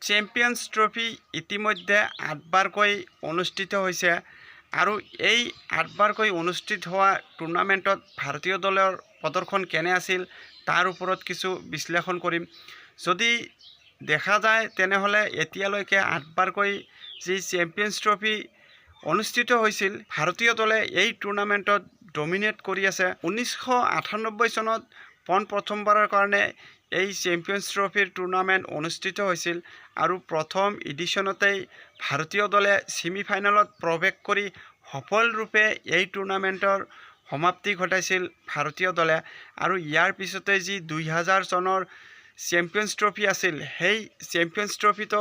Champions trophy ইতিমধ্যে 8বাৰকৈ অনুষ্ঠিত হৈছে আৰু এই 8বাৰকৈ অনুষ্ঠিত হোৱা টুৰ্ণামেণ্টত ভাৰতীয় দলৰ প্ৰদৰ্শন কেনে আছিল তাৰ ওপৰত কিছু বিশ্লেষণ কৰিম। যদি দেখা যায় তেনেহ'লে এতিয়ালৈকে 8বাৰকৈ যি চেম্পিয়ন্স ট্ৰফি অনুষ্ঠিত হৈছিল, ভাৰতীয় দলে এই টুৰ্ণামেণ্টত ডমিনেট কৰি আছে। 1998 চনত প্ৰথমবাৰৰ কাৰণে এই চেম্পিয়ন্স ট্ৰফিৰ টুৰ্ণামেণ্ট অনুষ্ঠিত হৈছিল আৰু প্ৰথম এডিশ্যনতেই ভাৰতীয় দলে ছেমিফাইনেলত প্ৰৱেশ কৰি সফলৰূপে এই টুৰ্ণামেণ্টৰ সমাপ্তি ঘটাইছিল ভাৰতীয় দলে। আৰু ইয়াৰ পিছতে যি 2000 চনৰ চেম্পিয়ন্স ট্ৰফি আছিল, সেই চেম্পিয়ন্স ট্ৰফিতো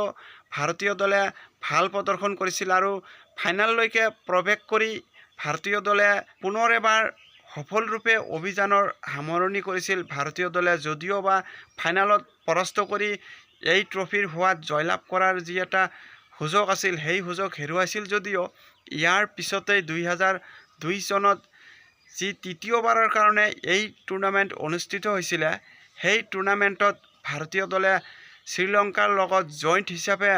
ভাৰতীয় দলে ভাল প্ৰদৰ্শন কৰিছিল আৰু ফাইনেললৈকে প্ৰৱেশ কৰি ভাৰতীয় দলে পুনৰ এবাৰ সফলৰূপে অভিযানৰ সামৰণি কৰিছিল। ভাৰতীয় দলে যদিও বা ফাইনেলত পৰাস্ত কৰি এই ট্ৰফিৰ সোৱাদ জয়লাভ কৰাৰ যি এটা সুযোগ আছিল, সেই সুযোগ হেৰুৱাইছিল যদিও ইয়াৰ পিছতেই 2002 চনত যি তৃতীয়বাৰৰ কাৰণে এই টুৰ্ণামেণ্ট অনুষ্ঠিত হৈছিলে, সেই টুৰ্ণামেণ্টত ভাৰতীয় দলে শ্ৰীলংকাৰ লগত জইণ্ট হিচাপে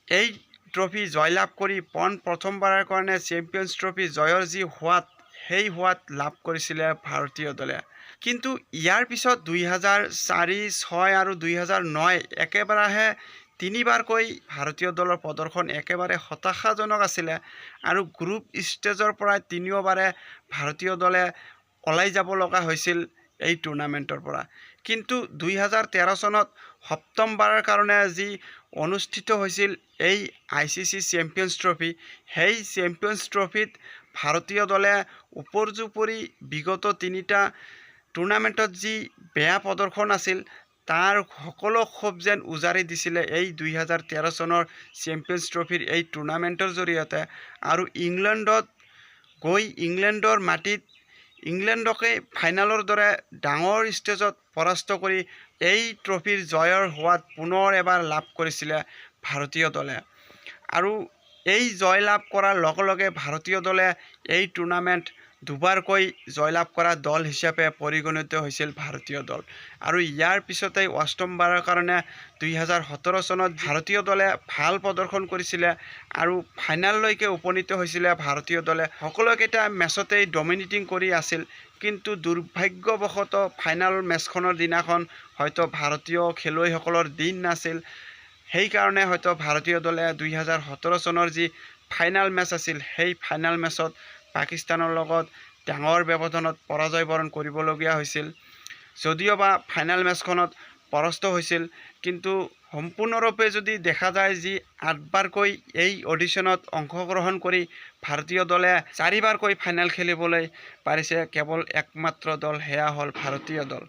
এই ট্ৰফি জয়লাভ কৰি প্ৰথমবাৰৰ কাৰণে চেম্পিয়ন্স ট্ৰফি জয়ৰ যি সোৱাদ, সেই সোৱাদ লাভ কৰিছিলে ভাৰতীয় দলে। কিন্তু ইয়াৰ পিছত 2004, 2006 আৰু 2009 একেবাৰে তিনিবাৰকৈ ভাৰতীয় দলৰ প্ৰদৰ্শন একেবাৰে হতাশাজনক আছিলে আৰু গ্ৰুপ ষ্টেজৰ পৰা তিনিওবাৰে ভাৰতীয় দলে ওলাই যাব লগা হৈছিল এই টুৰ্ণামেণ্টৰ পৰা। কিন্তু 2013 চনত সপ্তমবাৰৰ কাৰণে যি অনুষ্ঠিত হৈছিল এই ICC চেম্পিয়ন্স ট্ৰফি, সেই চেম্পিয়ন্স ট্ৰফিত ভাৰতীয় দলে উপৰ্যুপৰি বিগত তিনিটা টুৰ্ণামেণ্টত যি বেয়া প্ৰদৰ্শন আছিল তাৰ সকলো ক্ষোভ যেন উজাৰি দিছিলে এই 2013 চনৰ চেম্পিয়ন্স ট্ৰফিৰ এই টুৰ্ণামেণ্টৰ জৰিয়তে। আৰু ইংলেণ্ডত গৈ ইংলেণ্ডৰ মাটিত ইংলেণ্ডকে ফাইনেলৰ দৰে ডাঙৰ ষ্টেজত পৰাস্ত কৰি এই ট্ৰফিৰ জয়ৰ সোৱাদ পুনৰ এবাৰ লাভ কৰিছিলে ভাৰতীয় দলে। আৰু এই জয় লাভ কৰাৰ লগে লগে ভাৰতীয় দলে এই টুৰ্ণামেণ্ট দুবাৰকৈ জয়লাভ কৰা দল হিচাপে পৰিগণিত হৈছিল ভাৰতীয় দল। আৰু ইয়াৰ পিছতেই অষ্টমবাৰৰ কাৰণে 2017 চনত ভাৰতীয় দলে ভাল প্ৰদৰ্শন কৰিছিলে আৰু ফাইনেললৈকে উপনীত হৈছিলে ভাৰতীয় দলে। সকলোকেইটা মেচতেই ডমিনেটিং কৰি আছিল, কিন্তু দুৰ্ভাগ্যবশতঃ ফাইনেল মেচখনৰ দিনাখন হয়তো ভাৰতীয় খেলুৱৈসকলৰ দিন নাছিল। সেইকাৰণে হয়তো ভাৰতীয় দলে 2017 চনৰ যি ফাইনেল মেচ আছিল, সেই ফাইনেল মেচত পাকিস্তানৰ লগত ডাঙৰ ব্যৱধানত পৰাজয় বৰণ কৰিবলগীয়া হৈছিল। যদিওবা ফাইনেল মেচখনত পৰাস্ত হৈছিল, কিন্তু সম্পূৰ্ণৰূপে যদি দেখা যায় যি 8বাৰকৈ এই অডিশ্যনত অংশগ্ৰহণ কৰি ভাৰতীয় দলে 4বাৰকৈ ফাইনেল খেলিবলৈ পাৰিছে, কেৱল একমাত্ৰ দল সেয়া হ'ল ভাৰতীয় দল।